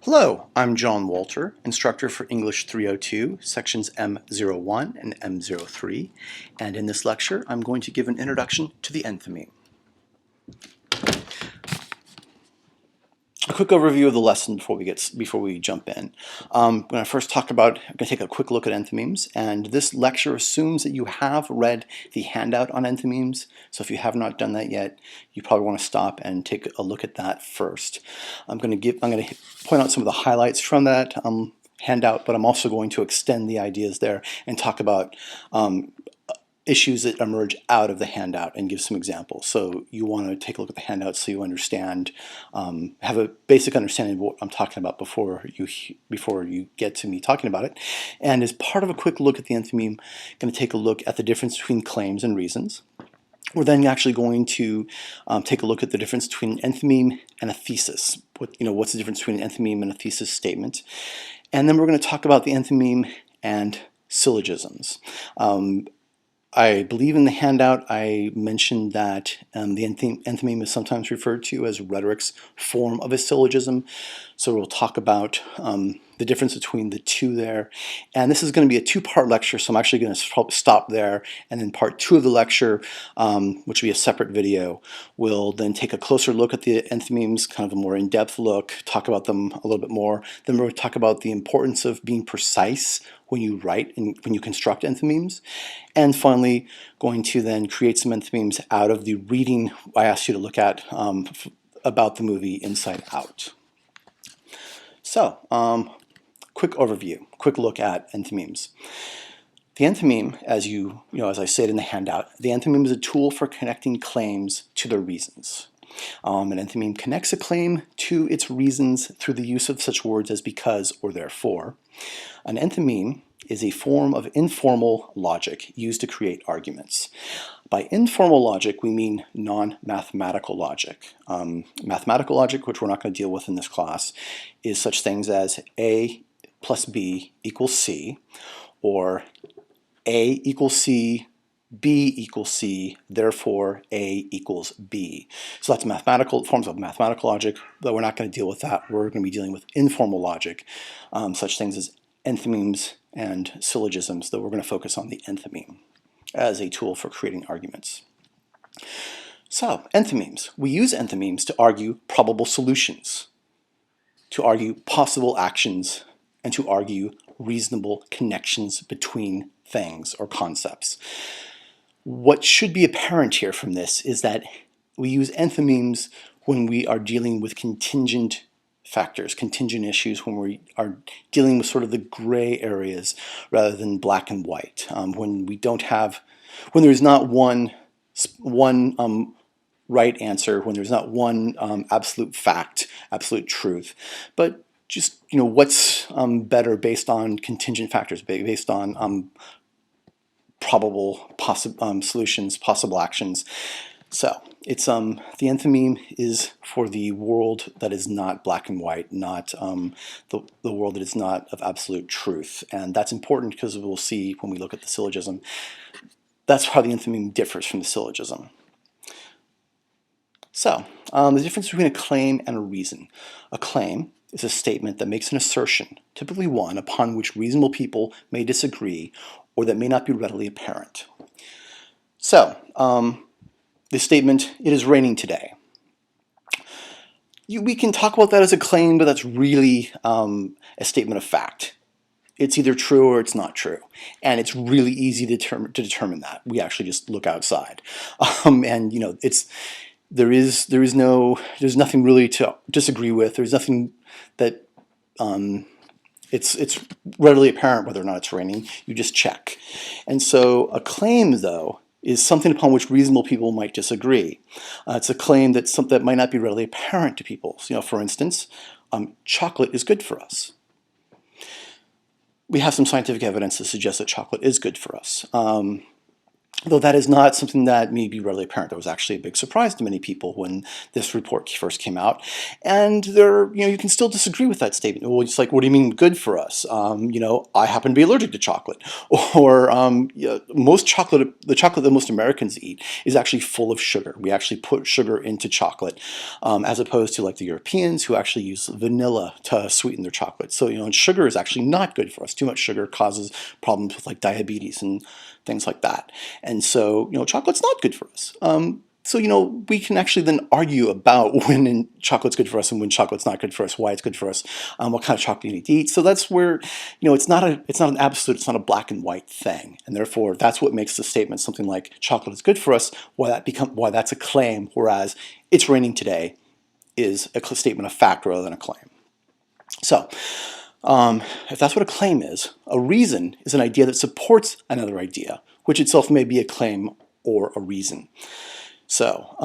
Hello, I'm John Walter, instructor for English 302, sections M01 and M03, and in this lecture I'm going to give an introduction to the enthymeme. A quick overview of the lesson before we jump in. I'm going to take a quick look at enthymemes, and this lecture assumes that you have read the handout on enthymemes. So if you have not done that yet, you probably want to stop and take a look at that first. I'm going to point out some of the highlights from that handout, but I'm also going to extend the ideas there and talk about issues that emerge out of the handout and give some examples. So you want to take a look at the handout so you understand, have a basic understanding of what I'm talking about before you get to me talking about it. And as part of a quick look at the enthymeme, I'm going to take a look at the difference between claims and reasons. We're then actually going to take a look at the difference between an enthymeme and a thesis. What's the difference between an enthymeme and a thesis statement? And then we're going to talk about the enthymeme and syllogisms. I believe in the handout I mentioned that the enthymeme is sometimes referred to as rhetoric's form of a syllogism. So we'll talk about the difference between the two there. And this is going to be a two-part lecture, so I'm actually going to stop there. And then part two of the lecture, which will be a separate video, will then take a closer look at the enthymemes, kind of a more in-depth look, talk about them a little bit more. Then we'll talk about the importance of being precise when you write and when you construct enthymemes. And finally, going to then create some enthymemes out of the reading I asked you to look at about the movie Inside Out. So, quick overview, quick look at enthymemes. The enthymeme, as I said in the handout, the enthymeme is a tool for connecting claims to their reasons. An enthymeme connects a claim to its reasons through the use of such words as because or therefore. An enthymeme is a form of informal logic used to create arguments. By informal logic, we mean non-mathematical logic. Mathematical logic, which we're not going to deal with in this class, is such things as A plus B equals C, or A equals C, B equals C, therefore A equals B. So that's forms of mathematical logic, but we're not going to deal with that. We're going to be dealing with informal logic, such things as enthymemes and syllogisms, though we're going to focus on the enthymeme as a tool for creating arguments. So, enthymemes. We use enthymemes to argue probable solutions, to argue possible actions, and to argue reasonable connections between things or concepts. What should be apparent here from this is that we use enthymemes when we are dealing with contingent factors, contingent issues, when we are dealing with sort of the gray areas rather than black and white. When there's not one right answer, when there's not one absolute fact, absolute truth, but just what's better based on contingent factors, based on probable solutions, possible actions. So it's the enthymeme is for the world that is not black and white, not the world that is not of absolute truth, and that's important because we'll see when we look at the syllogism. That's how the enthymeme differs from the syllogism. So the difference between a claim and a reason. A claim is a statement that makes an assertion, typically one upon which reasonable people may disagree or that may not be readily apparent. So, the statement, "It is raining today." We can talk about that as a claim, but that's really a statement of fact. It's either true or it's not true, and it's really easy to determine that. We actually just look outside, and there's nothing really to disagree with. There's nothing that it's readily apparent whether or not it's raining. You just check. And so a claim, though, is something upon which reasonable people might disagree. It's a claim that might not be readily apparent to people. So, for instance, chocolate is good for us. We have some scientific evidence to suggest that chocolate is good for us. Though that is not something that may be readily apparent. That was actually a big surprise to many people when this report first came out. And you can still disagree with that statement. Well, it's like, what do you mean good for us? I happen to be allergic to chocolate. Or most chocolate, the chocolate that most Americans eat is actually full of sugar. We actually put sugar into chocolate, as opposed to like the Europeans who actually use vanilla to sweeten their chocolate. So, and sugar is actually not good for us. Too much sugar causes problems with like diabetes and things like that. And so, chocolate's not good for us. So, we can actually then argue about when chocolate's good for us and when chocolate's not good for us, why it's good for us, what kind of chocolate you need to eat. So that's where, it's not an absolute, it's not a black and white thing. And therefore, that's what makes the statement something like chocolate is good for us, why that's a claim, whereas it's raining today is a statement of fact rather than a claim. So, if that's what a claim is, a reason is an idea that supports another idea, which itself may be a claim or a reason. So,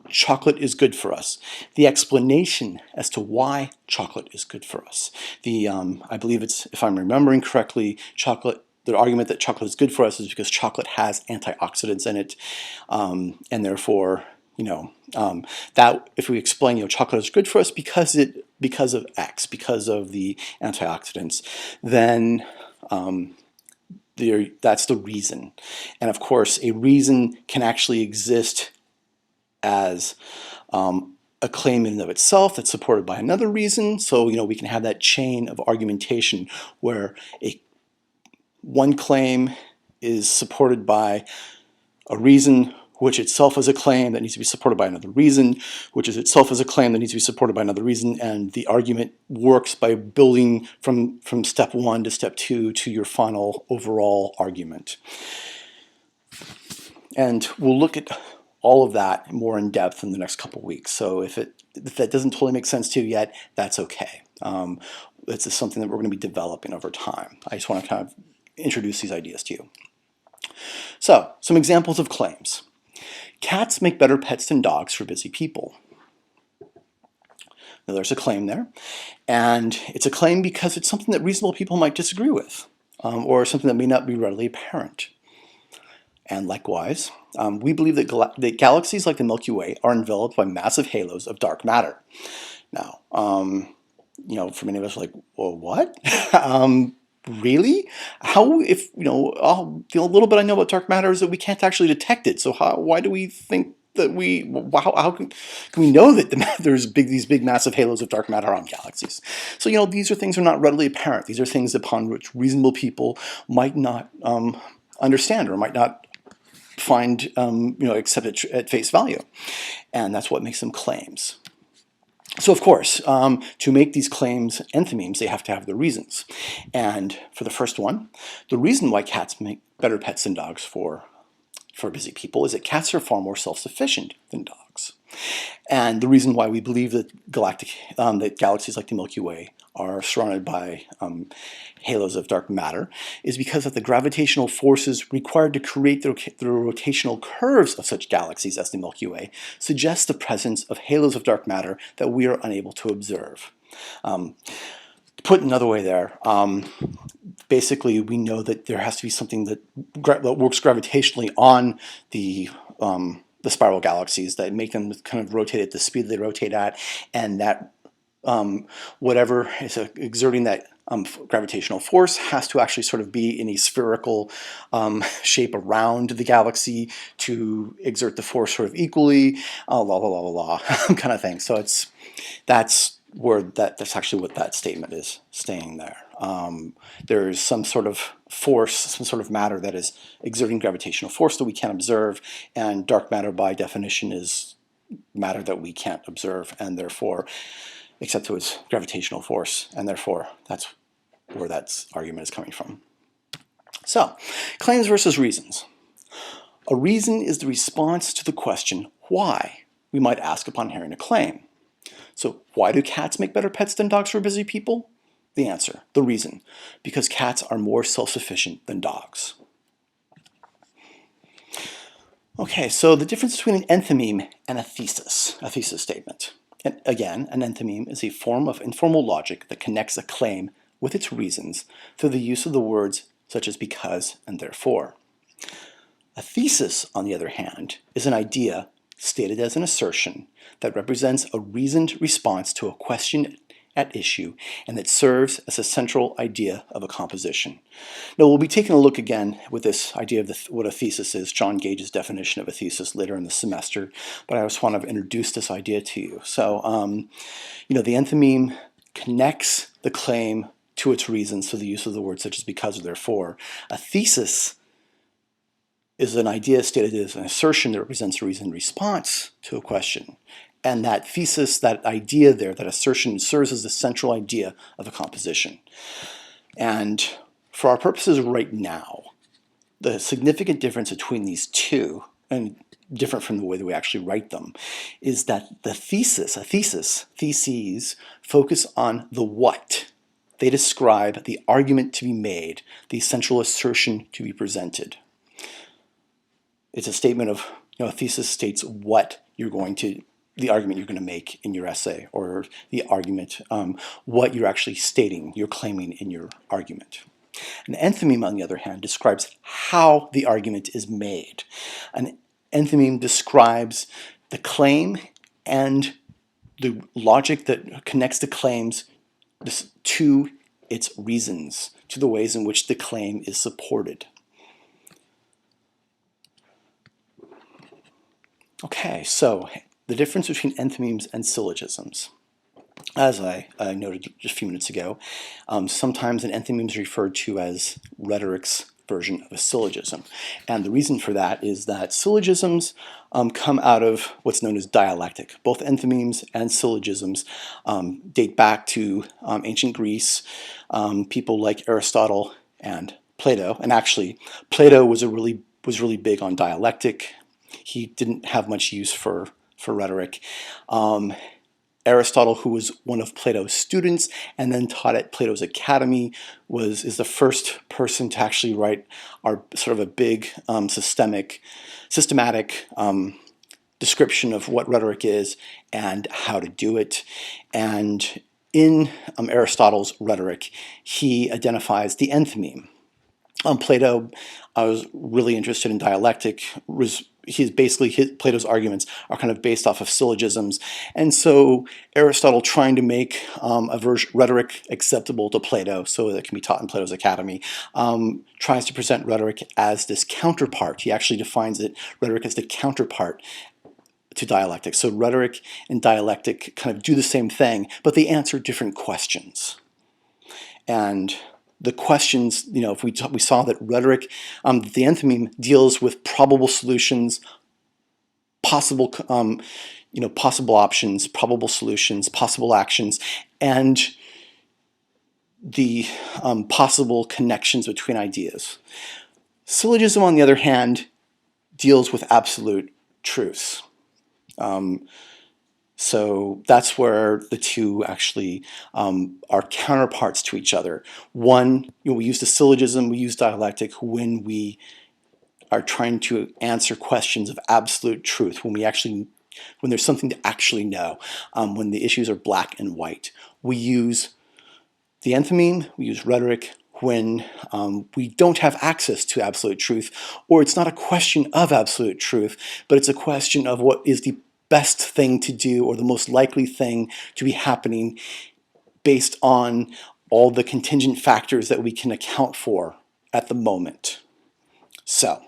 chocolate is good for us. The explanation as to why chocolate is good for us. I believe it's, if I'm remembering correctly, the argument that chocolate is good for us is because chocolate has antioxidants in it, and therefore, that if we explain, chocolate is good for us because of X, because of the antioxidants, then that's the reason. And of course, a reason can actually exist as a claim in and of itself that's supported by another reason. So, we can have that chain of argumentation where one claim is supported by a reason which itself is a claim that needs to be supported by another reason, which is itself is a claim that needs to be supported by another reason, and the argument works by building from step one to step two to your final overall argument. And we'll look at all of that more in depth in the next couple weeks. So if that doesn't totally make sense to you yet, that's okay. It's just something that we're going to be developing over time. I just want to kind of introduce these ideas to you. So, some examples of claims. Cats make better pets than dogs for busy people. Now there's a claim there, and it's a claim because it's something that reasonable people might disagree with, or something that may not be readily apparent. And likewise, we believe that galaxies like the Milky Way are enveloped by massive halos of dark matter. Now, for many of us, like, well, what? Really? How? If the little bit I know about dark matter is that we can't actually detect it. So why do we think that how can we know that there's these big massive halos of dark matter on galaxies? So these are things that are not readily apparent. These are things upon which reasonable people might not understand or might not find accept it at face value, and that's what makes them claims. So of course, to make these claims enthymemes, they have to have the reasons. And for the first one, the reason why cats make better pets than dogs for busy people is that cats are far more self-sufficient than dogs. And the reason why we believe that that galaxies like the Milky Way are surrounded by halos of dark matter is because of the gravitational forces required to create the rotational curves of such galaxies as the Milky Way suggest the presence of halos of dark matter that we are unable to observe. Put another way there, basically we know that there has to be something that works gravitationally on the spiral galaxies that make them kind of rotate at the speed they rotate at, and that whatever is exerting that gravitational force has to actually sort of be in a spherical shape around the galaxy to exert the force sort of equally, kind of thing. So that's actually what that statement is saying there. There's some sort of force, some sort of matter that is exerting gravitational force that we can't observe, and dark matter by definition is matter that we can't observe, and therefore except to its gravitational force, and therefore that's where that argument is coming from. So, claims versus reasons. A reason is the response to the question why we might ask upon hearing a claim. So, why do cats make better pets than dogs for busy people? The answer, the reason, because cats are more self-sufficient than dogs. Okay, so the difference between an enthymeme and a thesis statement. And again, an enthymeme is a form of informal logic that connects a claim with its reasons through the use of the words such as because and therefore. A thesis, on the other hand, is an idea stated as an assertion that represents a reasoned response to a question at issue and that serves as a central idea of a composition. Now we'll be taking a look again with this idea of what a thesis is, John Gage's definition of a thesis later in the semester, but I just want to introduce this idea to you. So, the enthymeme connects the claim to its reasons through the use of the words such as because or therefore. A thesis is an idea stated as an assertion that represents a reasoned response to a question. And that thesis, that idea there, that assertion serves as the central idea of a composition. And for our purposes right now, the significant difference between these two, and different from the way that we actually write them, is that the theses focus on the what. They describe the argument to be made, the central assertion to be presented. It's a statement of, a thesis states what you're going to, the argument you're going to make in your essay, or the argument, what you're actually stating, you're claiming in your argument. An enthymeme, on the other hand, describes how the argument is made. An enthymeme describes the claim and the logic that connects the claims to its reasons, to the ways in which the claim is supported. Okay, so the difference between enthymemes and syllogisms. As I noted just a few minutes ago, sometimes an enthymeme is referred to as rhetoric's version of a syllogism. And the reason for that is that syllogisms come out of what's known as dialectic. Both enthymemes and syllogisms date back to ancient Greece, people like Aristotle and Plato. And actually, Plato was really big on dialectic. He didn't have much use for rhetoric. Aristotle, who was one of Plato's students and then taught at Plato's Academy, is the first person to actually write our sort of a big systematic description of what rhetoric is and how to do it. And in Aristotle's rhetoric, he identifies the enthymeme. Plato was really interested in dialectic. Plato's arguments are kind of based off of syllogisms, and so Aristotle, trying to make rhetoric acceptable to Plato so that it can be taught in Plato's Academy, tries to present rhetoric as this counterpart. He actually defines rhetoric as the counterpart to dialectic. So rhetoric and dialectic kind of do the same thing, but they answer different questions. And the questions, if we saw that rhetoric, the enthymeme deals with probable solutions, possible options, probable solutions, possible actions, and the possible connections between ideas. Syllogism, on the other hand, deals with absolute truths. So that's where the two actually are counterparts to each other. One, we use the syllogism, we use dialectic when we are trying to answer questions of absolute truth, when there's something to actually know, when the issues are black and white. We use the enthymeme, we use rhetoric when we don't have access to absolute truth, or it's not a question of absolute truth, but it's a question of what is the best thing to do or the most likely thing to be happening based on all the contingent factors that we can account for at the moment. So,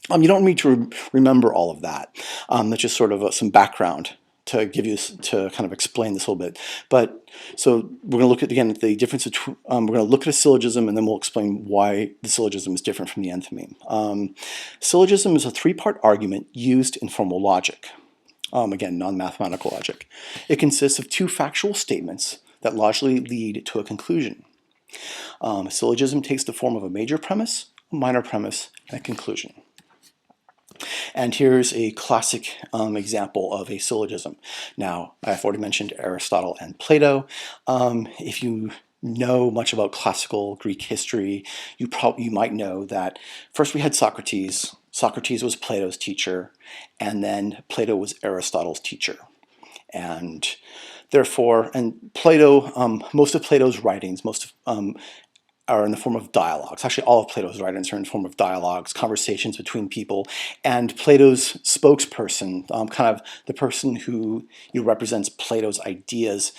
you don't need to remember all of that. That's just sort of some background to kind of explain this a little bit. But so we're going to look at again the difference between. We're going to look at a syllogism, and then we'll explain why the syllogism is different from the enthymeme. Syllogism is a three-part argument used in formal logic. Again, non-mathematical logic. It consists of two factual statements that logically lead to a conclusion. A syllogism takes the form of a major premise, a minor premise, and a conclusion. And here's a classic example of a syllogism. Now, I've already mentioned Aristotle and Plato. If you know much about classical Greek history, you might know that first we had Socrates. Socrates was Plato's teacher, and then Plato was Aristotle's teacher. And therefore, Plato, most of Plato's writings, most of are in the form of dialogues. Actually, all of Plato's writings are in the form of dialogues, conversations between people, and Plato's spokesperson, kind of the person who represents Plato's ideas,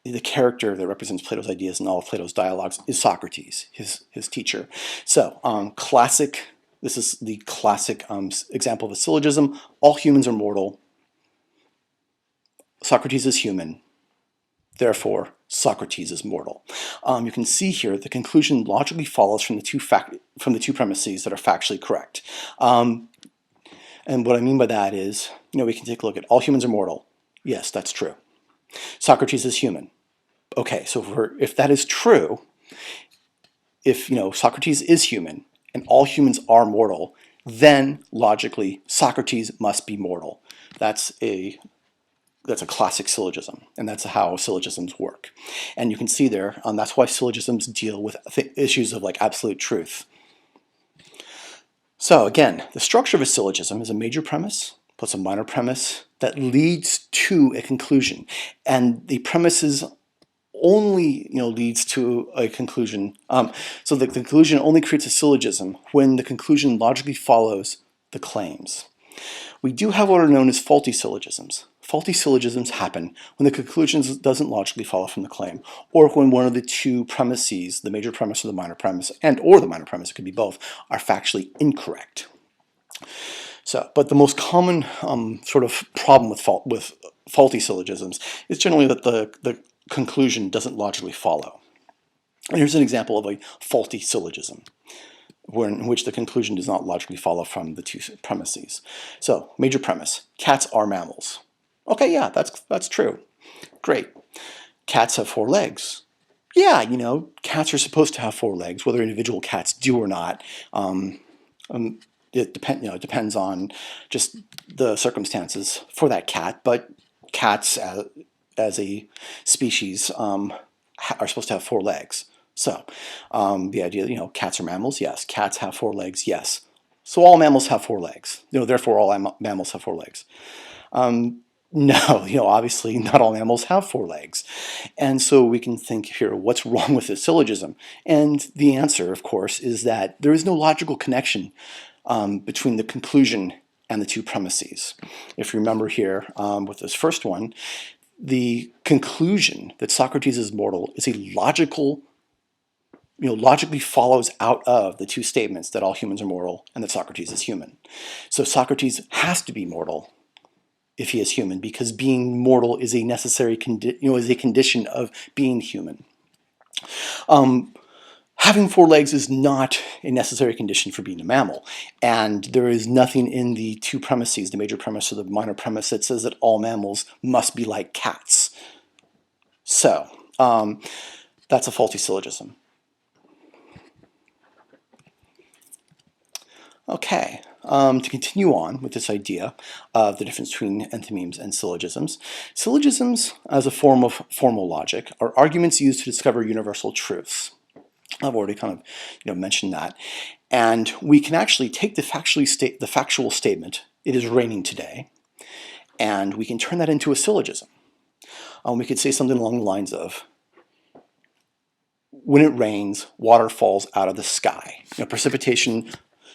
the character that represents Plato's ideas in all of Plato's dialogues is Socrates, his teacher. So, this is the classic example of a syllogism. All humans are mortal. Socrates is human. Therefore, Socrates is mortal. You can see here the conclusion logically follows from the two premises that are factually correct. And what I mean by that is, we can take a look at all humans are mortal. Yes, that's true. Socrates is human. Okay, so if that is true, if Socrates is human and all humans are mortal, then logically Socrates must be mortal. That's a classic syllogism, and that's how syllogisms work. And you can see there, that's why syllogisms deal with issues of like absolute truth. So again, the structure of a syllogism is a major premise plus a minor premise that leads to a conclusion, and the premises only leads to a conclusion. So the conclusion only creates a syllogism when the conclusion logically follows the claims. We do have what are known as faulty syllogisms. Faulty syllogisms happen when the conclusion doesn't logically follow from the claim, or when one of the two premises, the major premise or the minor premise, or the minor premise, it could be both, are factually incorrect. So, but the most common sort of problem with faulty syllogisms is generally that the conclusion doesn't logically follow. And here's an example of a faulty syllogism, in which the conclusion does not logically follow from the two premises. So, major premise, cats are mammals. Okay, yeah, that's true. Great. Cats have 4 legs. Yeah, cats are supposed to have 4 legs, whether individual cats do or not. It depends on just the circumstances for that cat, but cats as a species are supposed to have 4 legs. So the idea, cats are mammals, yes. Cats have 4 legs, yes. So all mammals have 4 legs. Therefore all mammals have 4 legs. No, obviously not all mammals have 4 legs. And so we can think here, what's wrong with this syllogism? And the answer, of course, is that there is no logical connection between the conclusion and the two premises. If you remember here with this first one, the conclusion that Socrates is mortal is a logically follows out of the two statements that all humans are mortal and that Socrates is human. So Socrates has to be mortal if he is human, because being mortal is a necessary is a condition of being human. Having 4 legs is not a necessary condition for being a mammal, and there is nothing in the two premises, the major premise or the minor premise, that says that all mammals must be like cats. So that's a faulty syllogism. Okay, to continue on with this idea of the difference between enthymemes and syllogisms. Syllogisms, as a form of formal logic, are arguments used to discover universal truths. I've already kind of mentioned that. And we can actually take the factual statement, it is raining today, and we can turn that into a syllogism. We could say something along the lines of, when it rains, water falls out of the sky. Precipitation,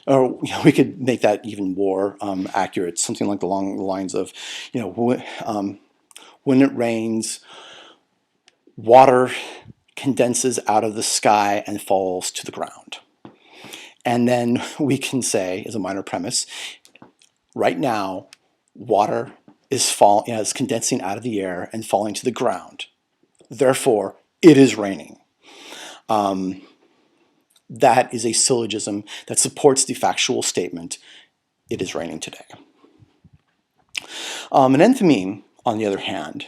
or we could make that even more accurate, something like along the lines of, when it rains, water condenses out of the sky and falls to the ground. And then we can say, as a minor premise, right now, water is condensing out of the air and falling to the ground. Therefore, it is raining. That is a syllogism that supports the factual statement, it is raining today. An enthymeme, on the other hand,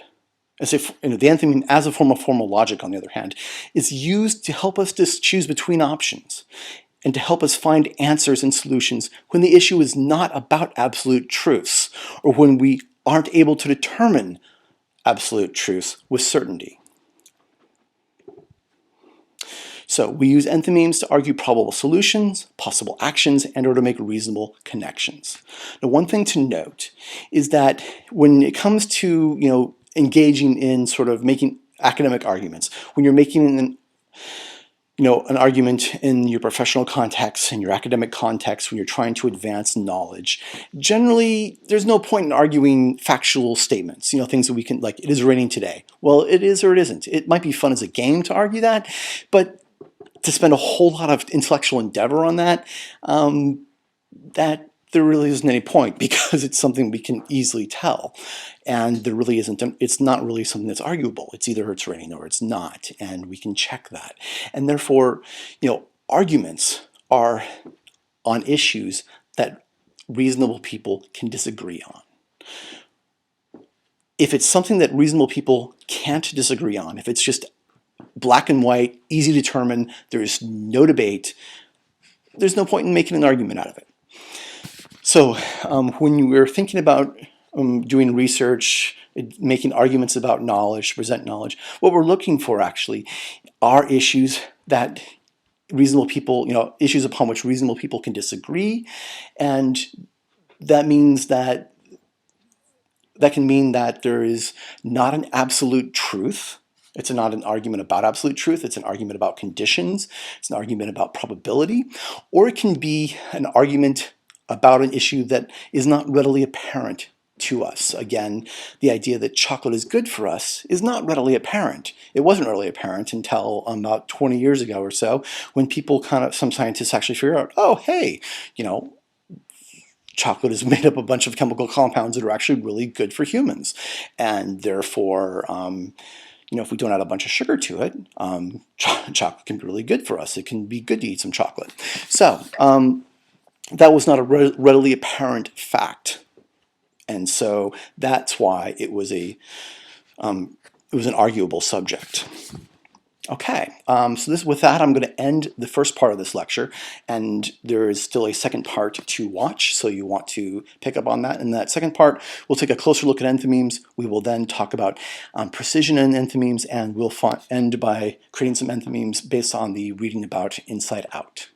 the enthymeme as a form of formal logic, on the other hand, is used to help us to choose between options and to help us find answers and solutions when the issue is not about absolute truths, or when we aren't able to determine absolute truths with certainty. So we use enthymemes to argue probable solutions, possible actions, and or to make reasonable connections. Now, one thing to note is that when it comes to engaging in sort of making academic arguments, when you're making an argument in your professional context, in your academic context, when you're trying to advance knowledge, generally there's no point in arguing factual statements, things that we can, like, it is raining today. Well, it is or it isn't. It might be fun as a game to argue that, but to spend a whole lot of intellectual endeavor on that, that there really isn't any point, because it's something we can easily tell, and there really isn't. It's not really something that's arguable. It's either it's raining or it's not, and we can check that. And therefore, arguments are on issues that reasonable people can disagree on. If it's something that reasonable people can't disagree on, if it's just black and white, easy to determine, there's no debate, there's no point in making an argument out of it. So when we're thinking about doing research, making arguments about knowledge, present knowledge, what we're looking for actually are issues that reasonable people, issues upon which reasonable people can disagree, and that means that can mean that there is not an absolute truth. It's not an argument about absolute truth. It's an argument about conditions. It's an argument about probability. Or it can be an argument about an issue that is not readily apparent to us. Again, the idea that chocolate is good for us is not readily apparent. It wasn't readily apparent until about 20 years ago or so, when some scientists actually figured out, oh, hey, chocolate is made up of a bunch of chemical compounds that are actually really good for humans. And therefore, if we don't add a bunch of sugar to it, chocolate can be really good for us. It can be good to eat some chocolate. So that was not a readily apparent fact. And so that's why it was an arguable subject. Okay, so with that, I'm going to end the first part of this lecture, and there is still a second part to watch, so you want to pick up on that. In that second part, we'll take a closer look at enthymemes. We will then talk about precision in enthymemes, and we'll end by creating some enthymemes based on the reading about inside out.